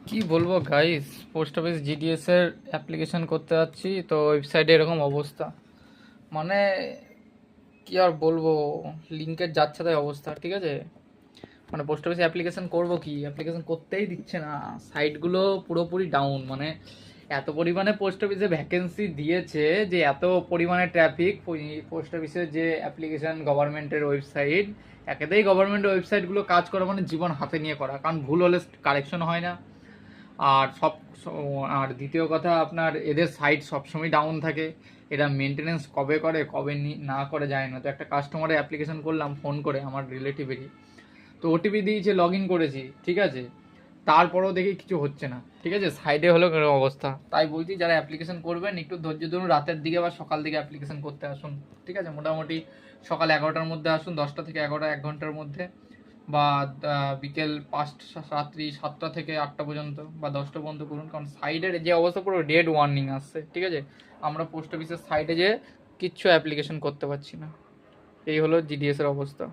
কি বলবো guys, post office GDS এর অ্যাপ্লিকেশন করতে যাচ্ছি তো ওয়েবসাইটে এরকম অবস্থা। মানে কি আর বলবো, লিঙ্কের যাচ্ছে তাই অবস্থা, ঠিক আছে। মানে পোস্ট অফিসে অ্যাপ্লিকেশন করবো, কি অ্যাপ্লিকেশন করতেই দিচ্ছে না, সাইটগুলো পুরোপুরি ডাউন। মানে এত পরিমাণে পোস্ট অফিসে ভ্যাকেন্সি দিয়েছে যে এত পরিমাণে ট্রাফিক, পোস্ট অফিসের যে অ্যাপ্লিকেশন গভর্নমেন্টের ওয়েবসাইট, একেতেই গভর্নমেন্টের ওয়েবসাইটগুলো কাজ করা মানে জীবন হাতে নিয়ে করা, কারণ ভুল হলে কারেকশন হয় না। আর আর দ্বিতীয় কথা, আপনার এদের সাইট সবসময় ডাউন থাকে। এরা মেনটেনেন্স কবে করে কবে না করে যায় না। তো একটা কাস্টমারের অ্যাপ্লিকেশন করলাম ফোন করে, আমার রিলেটিভেরই। তো ওটিপি দিয়েছে, লগ ইন করেছি, ঠিক আছে। তারপরেও দেখি কিছু হচ্ছে না, ঠিক আছে, সাইডে হলো এরকম অবস্থা। তাই বলছি, যারা অ্যাপ্লিকেশন করবেন একটু ধৈর্য ধরুন, রাতের দিকে বা সকাল দিকে অ্যাপ্লিকেশন করতে আসুন, ঠিক আছে। মোটামুটি সকাল 11টার মধ্যে আসুন, 10টা থেকে 11টা, 1 ঘন্টার মধ্যে। বা বিকেল 5টা, রাত্রি 7টা থেকে 8টা পর্যন্ত বা 10টা পর্যন্ত করুন, কারণ সাইডের যে অবস্থা পুরো ডেড ওয়ার্নিং আসছে, ঠিক আছে। আমরা পোস্ট অফিসের সাইডে যে কিচ্ছু অ্যাপ্লিকেশন করতে পারছি না। এই হলো জিডিএস এর অবস্থা।